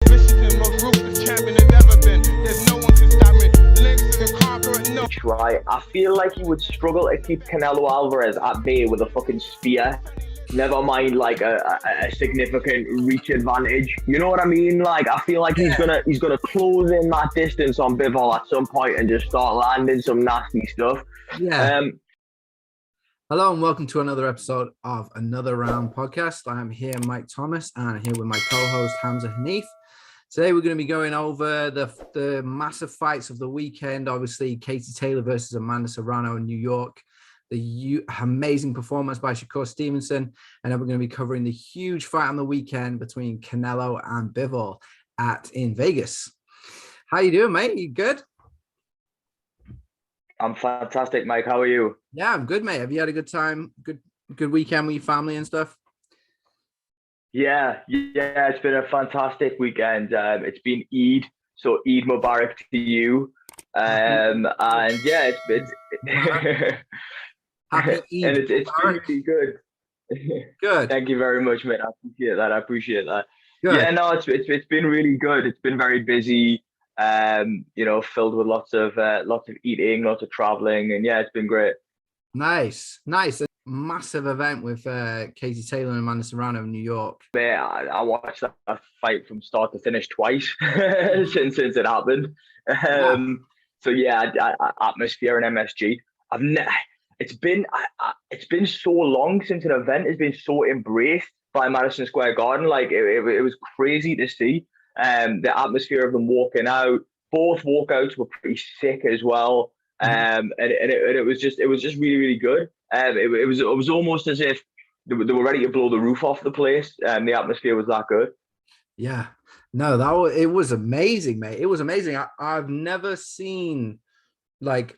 viciously most ruthless champion there's ever been. There's no one can stop me. Legs to the conqueror, no. Right, I feel like he would struggle to keep Canelo Alvarez at bay with a fucking spear. Never mind like a significant reach advantage. You know what I mean? Like I feel like he's gonna close in that distance on Bivol at some point and just start landing some nasty stuff. Yeah. Hello and welcome to another episode of Another Round podcast. I am here, Mike Thomas, and I'm here with my co-host Hamza Hanif. Today we're going to be going over the massive fights of the weekend. Obviously, Katie Taylor versus Amanda Serrano in New York. The amazing performance by Shakur Stevenson. And then we're going to be covering the huge fight on the weekend between Canelo and Bivol in Vegas. How you doing, mate? You good? I'm fantastic, Mike. How are you? Yeah, I'm good, mate. Have you had a good time? Good weekend with your family and stuff? Yeah, it's been a fantastic weekend. It's been Eid, so Eid Mubarak to you. And yeah, it's Happy Eid. And it's really good. Good. Thank you very much, mate. I appreciate that. Good. Yeah, no, it's been really good. It's been very busy. Filled with lots of eating, lots of traveling, and yeah, it's been great. Nice. A massive event with Katie Taylor and Amanda Serrano in New York. Yeah, I watched that fight from start to finish twice since it happened. So yeah, atmosphere in MSG. It's been so long since an event has been so embraced by Madison Square Garden. Like it was crazy to see. The atmosphere of them walking out. Both walkouts were pretty sick as well. And it was just really, really good. It was almost as if they were ready to blow the roof off the place. The atmosphere was that good. Yeah, no, it was amazing, mate. It was amazing. I've never seen like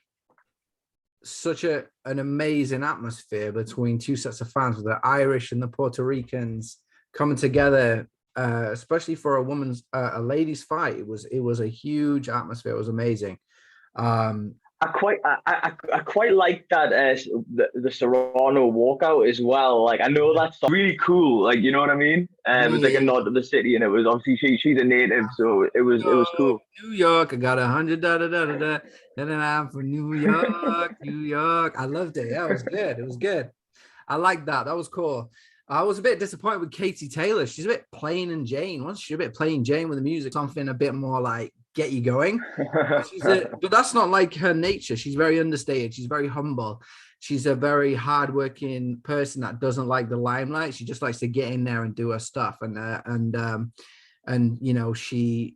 such an amazing atmosphere between two sets of fans, with the Irish and the Puerto Ricans coming together, especially for a ladies fight. It was a huge atmosphere. It was amazing. I quite like that the Serrano walkout as well. Like I know that's really cool. Like you know what I mean? It was like a nod to the city, and it was obviously she's a native, so it was cool. New York, I got 100 and I'm from New York, New York. I loved it. Yeah, it was good. It was good. I like that. That was cool. I was a bit disappointed with Katie Taylor. She's a bit plain and Jane. Once she's a bit plain Jane with the music, something a bit more like get you going. But that's not like her nature. She's very understated. She's very humble. She's a very hardworking person that doesn't like the limelight. She just likes to get in there and do her stuff. And you know, she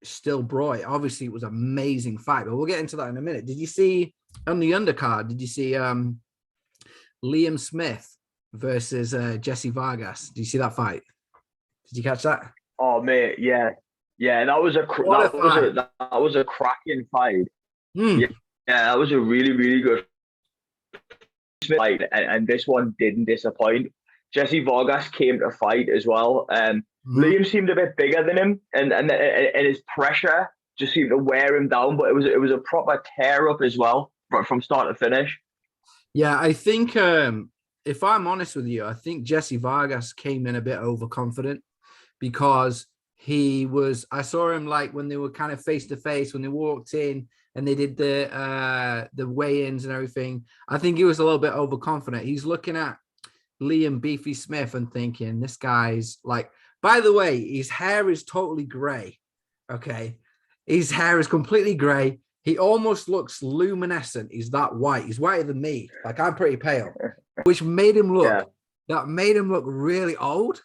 still brought it. Obviously, it was an amazing fight, but we'll get into that in a minute. Did you see on the undercard? Did you see Liam Smith versus Jessie Vargas? Did you see that fight? Did you catch that? Oh mate, yeah, that was a cracking fight. Yeah, that was a really, really good fight, and this one didn't disappoint. Jessie Vargas came to fight as well. Liam seemed a bit bigger than him, and his pressure just seemed to wear him down. But it was a proper tear up as well from start to finish. Yeah, I think if I'm honest with you, I think Jessie Vargas came in a bit overconfident because I saw him like when they were kind of face to face when they walked in and they did the weigh-ins and everything. I think he was a little bit overconfident. He's looking at Liam Beefy Smith and thinking, this guy's like, by the way, his hair is totally gray. Okay. His hair is completely gray. He almost looks luminescent. He's that white. He's whiter than me. Like I'm pretty pale, which made him look really old.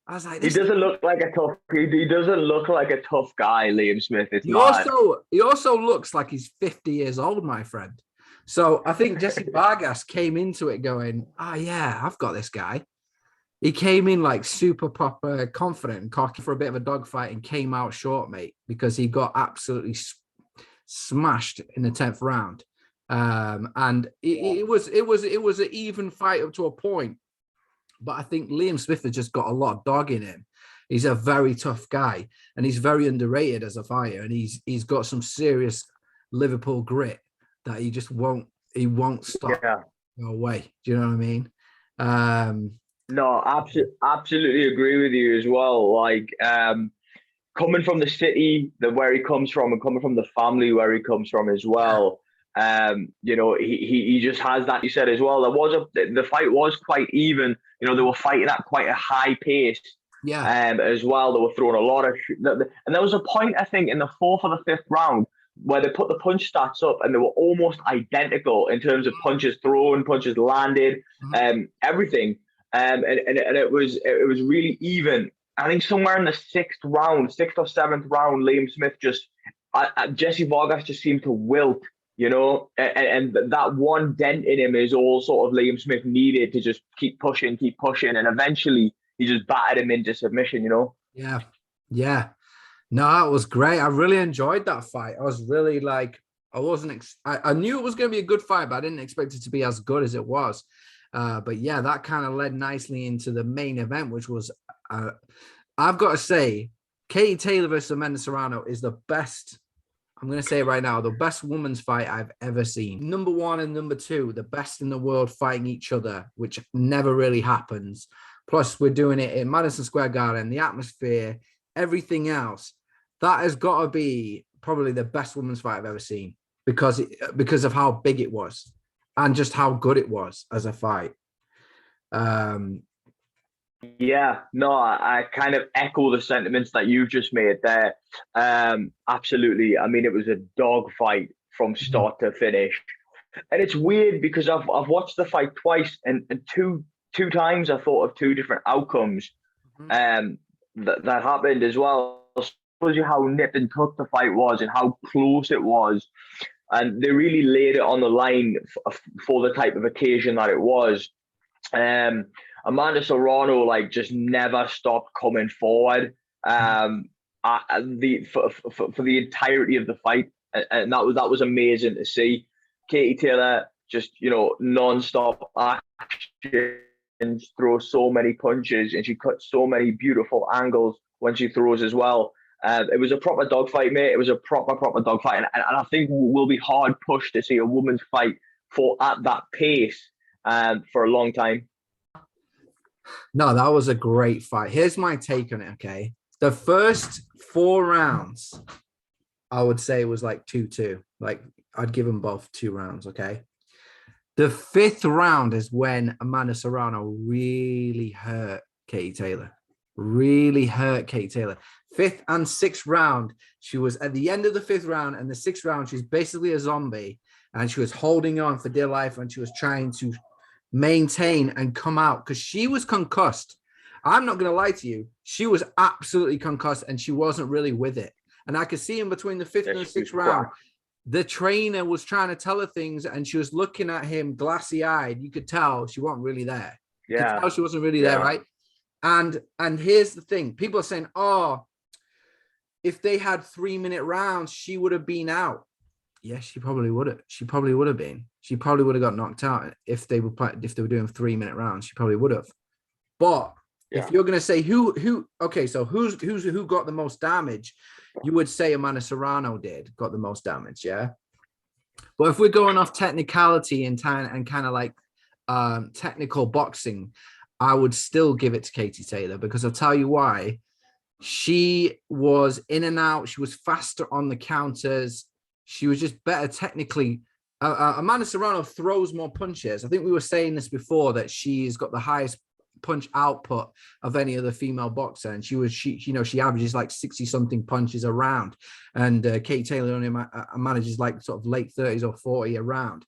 I was like, he doesn't look like a tough. He doesn't look like a tough guy, Liam Smith. He also looks like he's 50 years old, my friend. So I think Jessie Vargas came into it going, yeah, I've got this guy. He came in like super proper confident and cocky for a bit of a dogfight and came out short, mate, because he got absolutely smashed in the 10th round. And it was an even fight up to a point. But I think Liam Smith has just got a lot of dog in him. He's a very tough guy, and he's very underrated as a fighter. And he's got some serious Liverpool grit that he won't stop. Yeah. No way. Do you know what I mean? No, absolutely agree with you as well. Like, coming from the city that where he comes from, and coming from the family where he comes from as Yeah. well. You know, he just has that. You said as well. The fight was quite even. You know, they were fighting at quite a high pace. Yeah. As well, they were throwing a lot of, and there was a point I think in the fourth or the fifth round where they put the punch stats up and they were almost identical in terms of punches thrown, punches landed, Mhm. everything. And it was really even. I think somewhere in the sixth or seventh round, Liam Smith Jesse Vargas just seemed to wilt, you know, and that one dent in him is all sort of Liam Smith needed to just keep pushing, and eventually he just battered him into submission, you know. Yeah. Yeah. No, it was great. I really enjoyed that fight. I was really like, I wasn't, I knew it was going to be a good fight, but I didn't expect it to be as good as it was. But yeah, that kind of led nicely into the main event, which was, I've got to say, Katie Taylor versus Amanda Serrano is the best. I'm going to say it right now, the best women's fight I've ever seen. Number one and number two, the best in the world fighting each other, which never really happens. Plus, we're doing it in Madison Square Garden, the atmosphere, everything else. That has got to be probably the best women's fight I've ever seen because of how big it was and just how good it was as a fight. Yeah, no, I kind of echo the sentiments that you've just made there. Absolutely. I mean, it was a dog fight from start to finish, and it's weird because I've watched the fight twice, and two times I thought of two different outcomes. That happened as well. Shows you how nip and tuck the fight was and how close it was, and they really laid it on the line for the type of occasion that it was. Amanda Serrano like just never stopped coming forward. For the entirety of the fight, and that was amazing to see. Katie Taylor just non-stop action, throws so many punches, and she cuts so many beautiful angles when she throws as well. It was a proper dogfight, mate. It was a proper dogfight, and I think we'll be hard pushed to see a woman's fight for at that pace for a long time. No, that was a great fight. Here's my take on it, okay? The first 4 rounds, I would say was like 2-2. Like, I'd give them both 2 rounds, okay? The 5th round is when Amanda Serrano really hurt Katie Taylor. Really hurt Katie Taylor. 5th and 6th round, she was at the end of the 5th round, and the 6th round, she's basically a zombie, and she was holding on for dear life, and she was trying to maintain and come out because she was concussed. I'm not going to lie to you. She was absolutely concussed and she wasn't really with it. And I could see in between the 5th and the 6th round, the trainer was trying to tell her things and she was looking at him glassy eyed. You could tell she wasn't really there. Yeah. You could tell she wasn't really there, right? And here's the thing. People are saying, oh, if they had 3-minute rounds, she would have been out. Yes, she probably would have. She probably would have been. She probably would have got knocked out if they were doing 3-minute rounds. She probably would have. But if you're gonna say who got the most damage, you would say Amanda Serrano got the most damage, yeah. But if we're going off technicality and kind of like technical boxing, I would still give it to Katie Taylor because I'll tell you why. She was in and out. She was faster on the counters. She was just better technically. Amanda Serrano throws more punches. I think we were saying this before that she's got the highest punch output of any other female boxer, and she averages like 60-something punches a round, and Katie Taylor only manages like sort of late 30s or 40 a round.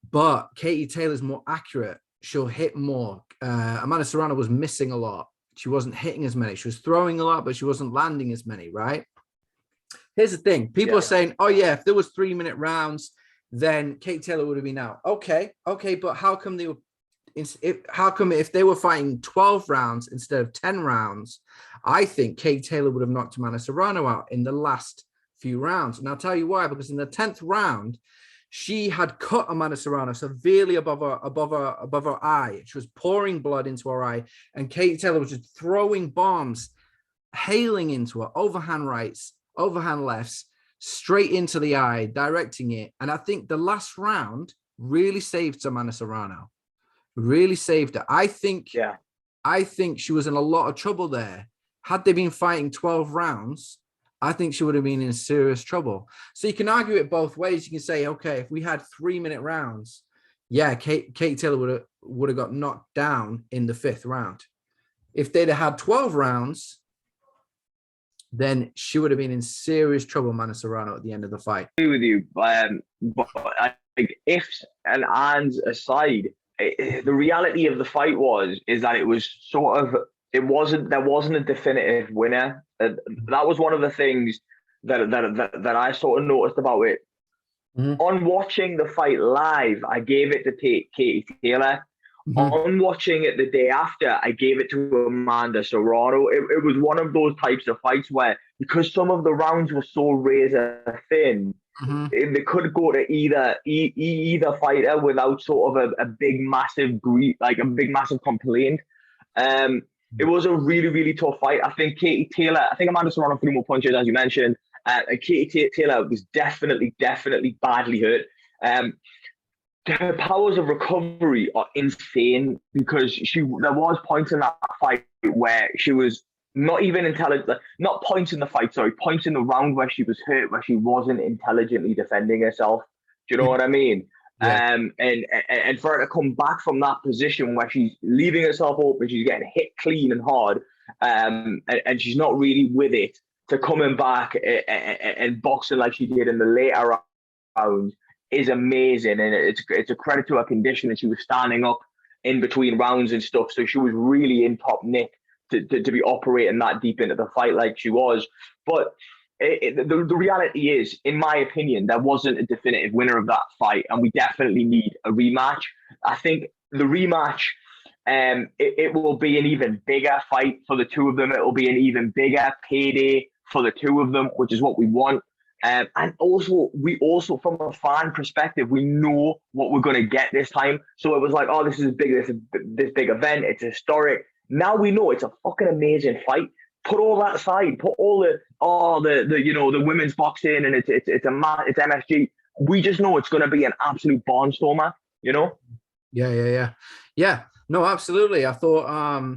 But Katie Taylor's more accurate. She'll hit more. Amanda Serrano was missing a lot. She wasn't hitting as many. She was throwing a lot, but she wasn't landing as many, right? Here's the thing. People are saying, oh, yeah, if there was 3-minute rounds, then Katie Taylor would have been out. Okay, but how come if they were fighting 12 rounds instead of 10 rounds, I think Katie Taylor would have knocked Amanda Serrano out in the last few rounds. And I'll tell you why, because in the 10th round, she had cut Amanda Serrano severely above her eye. She was pouring blood into her eye, and Katie Taylor was just throwing bombs, hailing into her, overhand rights, overhand lefts, straight into the eye, directing it. And I think the last round really saved Amanda Serrano. Really saved her. I think I think she was in a lot of trouble there. Had they been fighting 12 rounds, I think she would have been in serious trouble. So you can argue it both ways. You can say, okay, if we had 3-minute rounds, yeah, Katie Taylor would have got knocked down in the 5th round. If they'd have had 12 rounds, then she would have been in serious trouble, Mana Serrano, at the end of the fight. I agree with you, but ifs and ands aside, the reality of the fight is that it was sort of, there wasn't a definitive winner. That was one of the things that I sort of noticed about it. Mm-hmm. On watching the fight live, I gave it to Katie Taylor. Mm-hmm. On watching it the day after, I gave it to Amanda Serrano. It was one of those types of fights where, because some of the rounds were so razor thin, mm-hmm. They could go to either fighter without sort of a big massive complaint. It was a really, really tough fight. I think Amanda Serrano threw more punches, as you mentioned. And Katie Taylor was definitely badly hurt. Her powers of recovery are insane, because there was points in that fight where she was not even intelligent, not points in the fight, sorry, points in the round where she was hurt, where she wasn't intelligently defending herself. Do you know what I mean? Yeah. And for her to come back from that position where she's leaving herself open, she's getting hit clean and hard, and she's not really with it, to coming back and boxing like she did in the later rounds is amazing. And it's a credit to her condition that she was standing up in between rounds and stuff. So she was really in top nick to be operating that deep into the fight like she was. But the reality is, in my opinion, there wasn't a definitive winner of that fight, and we definitely need a rematch. I think the rematch, it will be an even bigger fight for the two of them. It will be an even bigger payday for the two of them, which is what we want. And also, from a fan perspective, we know what we're going to get this time. So it was like, oh, this is this big event. It's historic. Now we know it's a fucking amazing fight. Put all that aside. Put all the women's boxing, and it's MSG. We just know it's going to be an absolute barnstormer. You know? Yeah. No, absolutely. I thought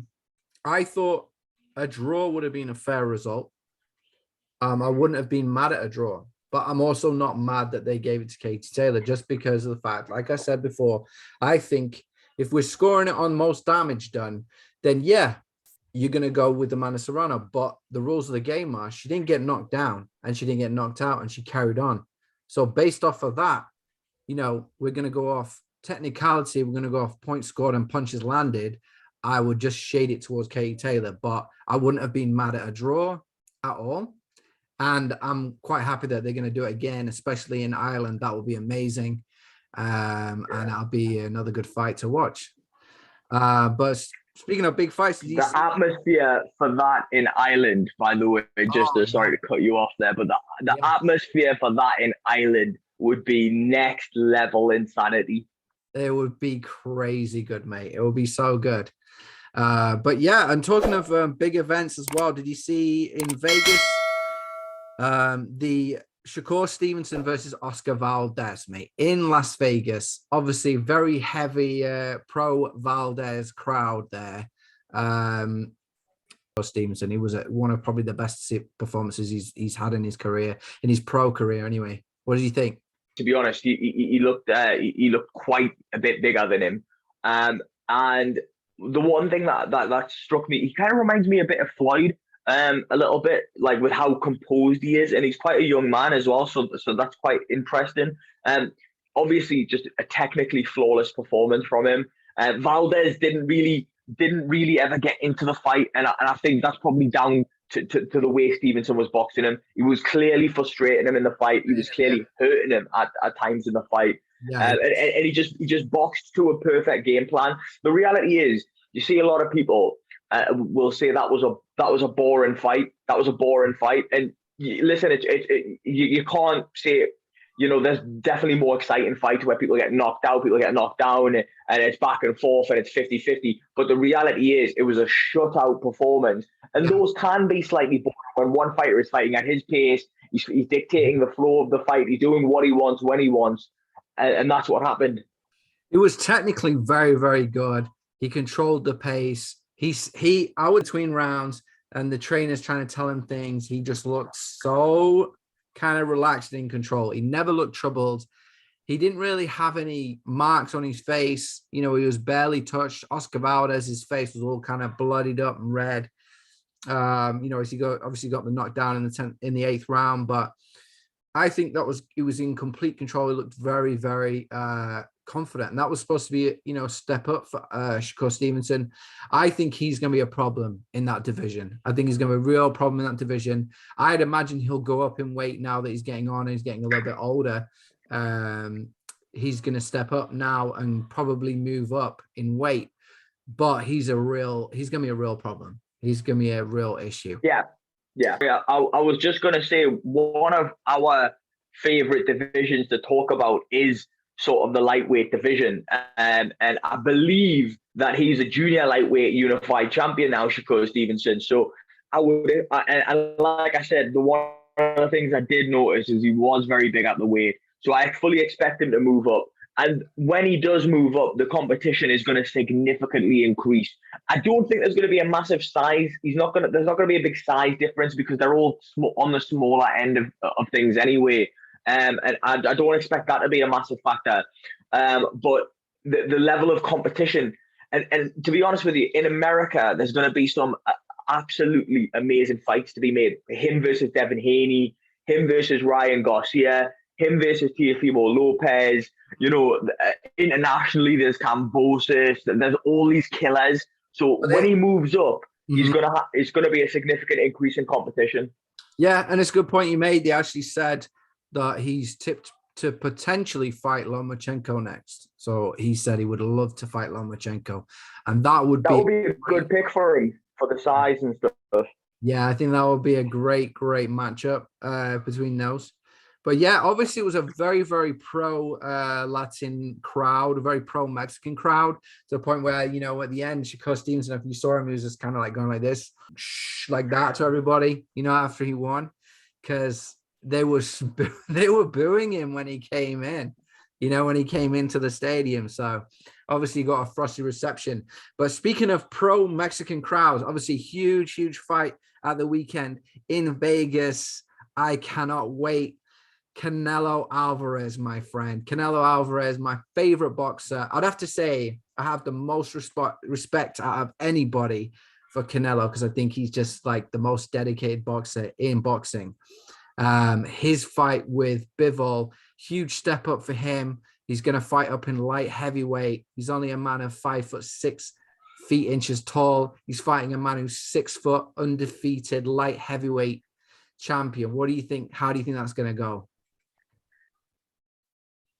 a draw would have been a fair result. I wouldn't have been mad at a draw, but I'm also not mad that they gave it to Katie Taylor, just because of the fact, like I said before, I think if we're scoring it on most damage done, then yeah, you're going to go with Amanda Serrano. But the rules of the game are, she didn't get knocked down and she didn't get knocked out, and she carried on. So based off of that, we're going to go off technicality. We're going to go off points scored and punches landed. I would just shade it towards Katie Taylor, but I wouldn't have been mad at a draw at all. And I'm quite happy that they're going to do it again, especially in Ireland. That will be amazing. And that'll be another good fight to watch. But speaking of big fights, the atmosphere for that in Ireland, by the way, sorry to cut you off there, but the atmosphere for that in Ireland would be next level insanity. It would be crazy good, mate. It would be so good. But yeah, and talking of big events as well, did you see in Vegas, the Shakur Stevenson versus Oscar Valdez, mate, in Las Vegas? Obviously, very heavy pro Valdez crowd there. Stevenson, he was one of probably the best performances he's had in his career, in his pro career anyway. What do you think? To be honest, he looked quite a bit bigger than him. And the one thing that struck me, he kind of reminds me a bit of Floyd. A little bit, like with how composed he is, and he's quite a young man as well, so that's quite interesting. Obviously just a technically flawless performance from him. Valdez didn't really ever get into the fight, and I think that's probably down to the way Stevenson was boxing him. He was clearly frustrating him in the fight. He was clearly hurting him at times in the fight. And he just boxed to a perfect game plan. The reality is, you see a lot of people will say that was a boring fight. That was a boring fight. And listen, you can't say, there's definitely more exciting fights where people get knocked out, people get knocked down, and it's back and forth and it's 50-50. But the reality is, it was a shutout performance. And those can be slightly boring when one fighter is fighting at his pace. He's dictating the flow of the fight. He's doing what he wants when he wants. And that's what happened. It was technically very, very good. He controlled the pace. I would between rounds and the trainer's trying to tell him things. He just looked so kind of relaxed and in control. He never looked troubled. He didn't really have any marks on his face. He was barely touched. Oscar Valdez, his face was all kind of bloodied up and red. As he obviously got the knockdown in the 8th round, but I think he was in complete control. He looked very, very confident, and that was supposed to be a step up for Shakur Stevenson. I think he's going to be a problem in that division. I think he's going to be a real problem in that division. I'd imagine he'll go up in weight now that he's getting on and he's getting a little bit older. He's going to step up now and probably move up in weight, but he's going to be a real problem. He's going to be a real issue. Yeah. I was just going to say one of our favorite divisions to talk about is sort of the lightweight division. And I believe that he's a junior lightweight unified champion now, Shakur Stevenson. So and like I said, one of the things I did notice is he was very big at the weight. So I fully expect him to move up. And when he does move up, the competition is going to significantly increase. I don't think there's going to be a massive size. There's not going to be a big size difference because they're all on the smaller end of things anyway. And I don't expect that to be a massive factor. But the level of competition, and to be honest with you, in America, there's going to be some absolutely amazing fights to be made. Him versus Devin Haney, him versus Ryan Garcia, him versus Teofimo Lopez. Internationally, there's Cambosis. There's all these killers. So when he moves up, it's gonna be a significant increase in competition. Yeah, and it's a good point you made. They actually said that he's tipped to potentially fight Lomachenko next. So he said he would love to fight Lomachenko, and that would be a good pick for him for the size and stuff. Yeah, I think that would be a great matchup between those. But yeah, obviously it was a very, very pro Latin crowd, a very pro Mexican crowd, to the point where, at the end, Shakur Stevenson, if you saw him, he was just kind of like going like this, like that to everybody, after he won, because they were booing him when he came in, when he came into the stadium. So obviously he got a frosty reception. But speaking of pro Mexican crowds, obviously huge fight at the weekend in Vegas. I cannot wait. Canelo Alvarez, my friend. Canelo Alvarez, my favorite boxer. I'd have to say I have the most respect out of anybody for Canelo because I think he's just like the most dedicated boxer in boxing. His fight with Bivol, huge step up for him. He's going to fight up in light heavyweight. He's only a man of 5'6" inches tall. He's fighting a man who's 6 foot, undefeated light heavyweight champion. What do you think? How do you think that's going to go?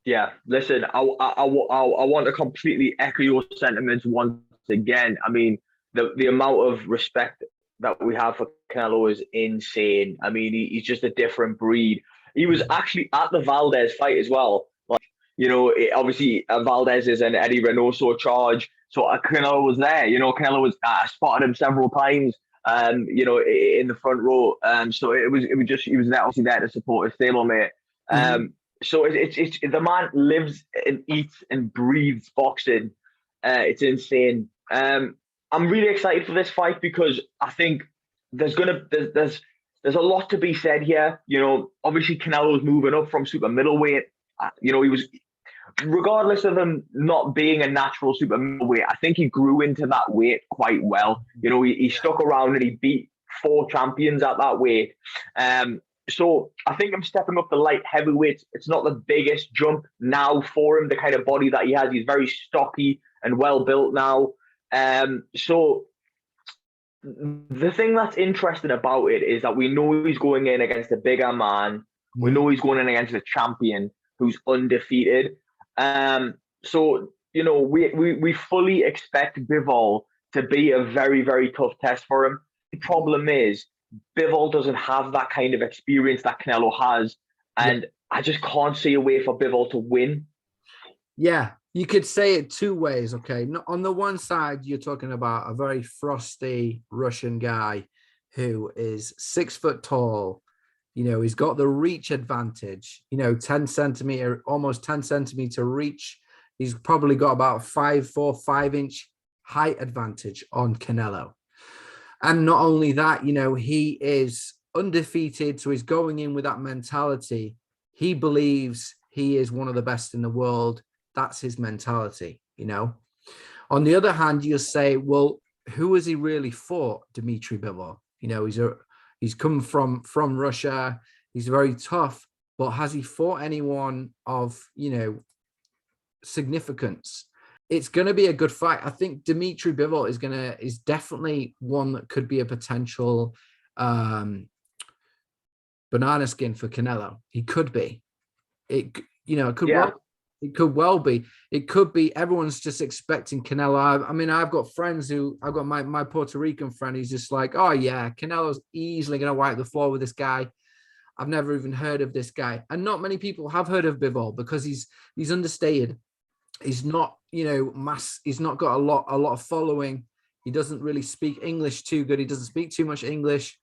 Yeah, listen, I want to completely echo your sentiments once again. I mean, the amount of respect that we have for Canelo is insane. I mean, he's just a different breed. He was actually at the Valdez fight as well. Like, obviously Valdez is an Eddie Reynoso charge. So Canelo was there. Canelo was spotted him several times. In the front row. So he was there, obviously there to support his stablemate. So it's the man lives and eats and breathes boxing. It's insane. I'm really excited for this fight because I think there's a lot to be said here. Obviously Canelo's moving up from super middleweight. He was, regardless of him not being a natural super middleweight, I think he grew into that weight quite well. He stuck around and he beat 4 champions at that weight. So I think I'm stepping up the light heavyweight. It's not the biggest jump now for him, the kind of body that he has. He's very stocky and well built now. So the thing that's interesting about it is that we know he's going in against a bigger man. We know he's going in against a champion who's undefeated. So we fully expect Bivol to be a very, very tough test for him. The problem is Bivol doesn't have that kind of experience that Canelo has, and I just can't see a way for Bivol to win. Yeah, you could say it 2 ways, okay? On the one side, you're talking about a very frosty Russian guy who is 6 foot tall. He's got the reach advantage, 10 centimeter, almost 10 centimeter reach. He's probably got about 5'4", 5 inch height advantage on Canelo. And not only that, you know, he is undefeated. So he's going in with that mentality. He believes he is one of the best in the world. That's his mentality, you know. On the other hand, you'll say, well, who has he really fought, Dmitry Bivol? You know, he's come from Russia. He's very tough, but has he fought anyone of, you know, significance? It's going to be a good fight. I think Dmitry Bivol is definitely one that could be a potential banana skin for Canelo. He could be. It could well be. It could be. Everyone's just expecting Canelo. I mean, I've got friends I've got my Puerto Rican friend. He's just like, oh yeah, Canelo's easily going to wipe the floor with this guy. I've never even heard of this guy, and not many people have heard of Bivol because he's understated. He's not, you know, he's not got a lot of following. He doesn't really speak English too good. He doesn't speak too much English.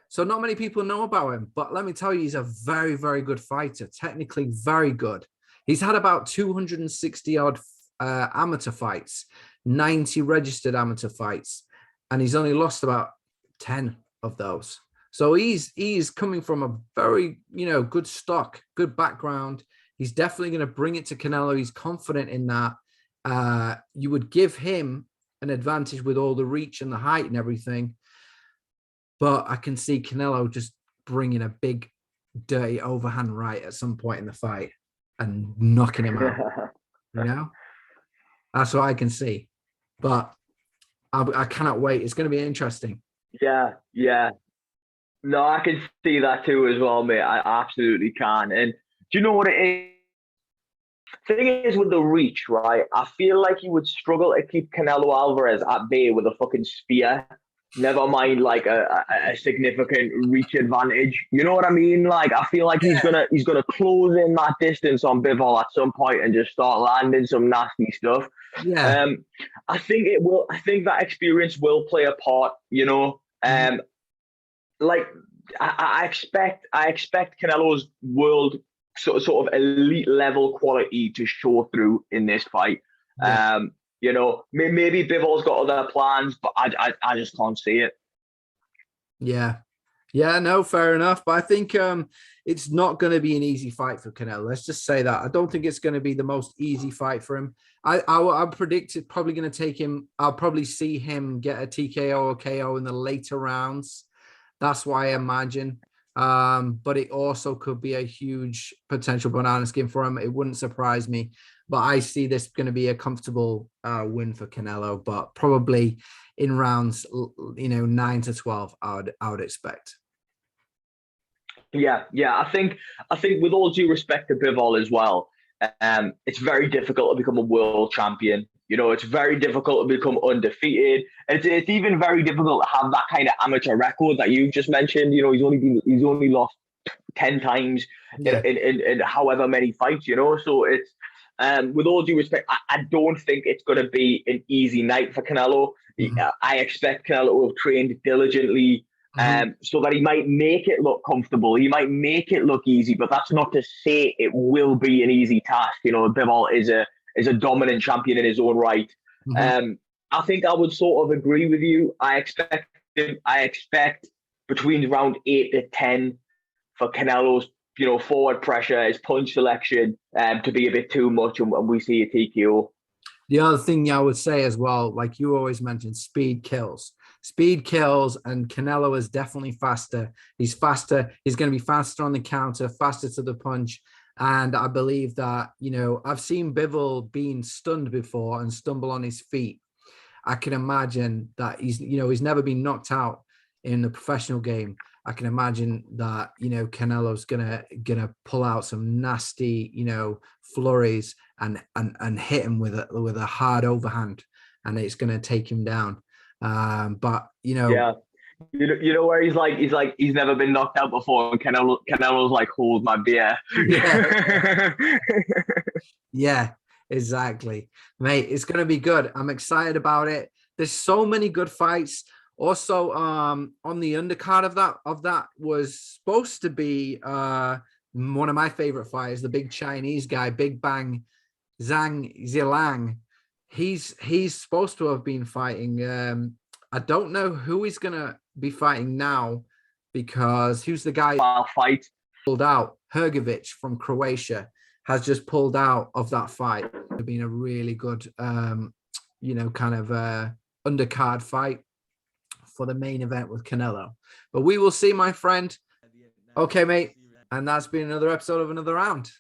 So not many people know about him. But let me tell you, he's a very, very good fighter, technically very good. He's had about 260 odd amateur fights, 90 registered amateur fights, and he's only lost about 10 of those. So he's coming from a very, you know, good stock, good background. He's definitely going to bring it to Canelo. He's confident in that. You would give him an advantage with all the reach and the height and everything. But I can see Canelo just bringing a big, dirty overhand right at some point in the fight and knocking him out. You know? That's what I can see. But I cannot wait. It's going to be interesting. Yeah. No, I can see that too as well, mate. I absolutely can. And do you know what it is? Thing is with the reach, right? I feel like you would struggle to keep Canelo Alvarez at bay with a fucking spear. Never mind like a significant reach advantage. You know what I mean? Like I feel like he's gonna close in that distance on Bivol at some point and just start landing some nasty stuff. Yeah. I think it will. I think that experience will play a part. You know, like I expect Canelo's world sort of elite level quality to show through in this fight. Yeah. You know, maybe Bivol's got other plans, but I just can't see it. Yeah. No, fair enough. But I think it's not going to be an easy fight for Canelo. Let's just say that. I don't think it's going to be the most easy fight for him. I predict it's probably going to take him. I'll probably see him get a TKO or KO in the later rounds. That's what I imagine. But it also could be a huge potential banana skin for him. It wouldn't surprise me. But I see this going to be a comfortable win for Canelo, but probably in rounds, 9 to 12, I would expect. Yeah. I think with all due respect to Bivol as well, it's very difficult to become a world champion. You know, it's very difficult to become undefeated. It's even very difficult to have that kind of amateur record that you just mentioned. You know, he's only lost 10 times in however many fights. You know, so it's with all due respect, I don't think it's going to be an easy night for Canelo. I expect Canelo to have trained diligently. So that he might make it look comfortable. He might make it look easy, but that's not to say it will be an easy task. You know, Bivol is a dominant champion in his own right. I think I would sort of agree with you. I expect between round 8 to 10 for Canelo's, forward pressure, his punch selection to be a bit too much, and we see a TKO. The other thing I would say as well, like you always mentioned, speed kills. Speed kills, and Canelo is definitely faster. He's faster. He's going to be faster on the counter, faster to the punch. And I believe that, I've seen Bivol being stunned before and stumble on his feet. I can imagine that he's never been knocked out in the professional game. I can imagine that, Canelo's gonna pull out some nasty, flurries and hit him with a hard overhand, and it's gonna take him down. But yeah, where he's never been knocked out before, and Canelo's like, hold my beer. Yeah, exactly, mate. It's gonna be good. I'm excited about it. There's so many good fights. Also, on the undercard of that was supposed to be one of my favorite fighters, the big Chinese guy, Big Bang Zhang Zilang, he's supposed to have been fighting. I don't know who he's gonna be fighting now, because who's the guy fight pulled out? Hergovic from Croatia has just pulled out of that fight. It's been a really good, you know, kind of undercard fight for the main event with Canelo. But we will see, my friend. Okay, mate. And that's been another episode of Another Round.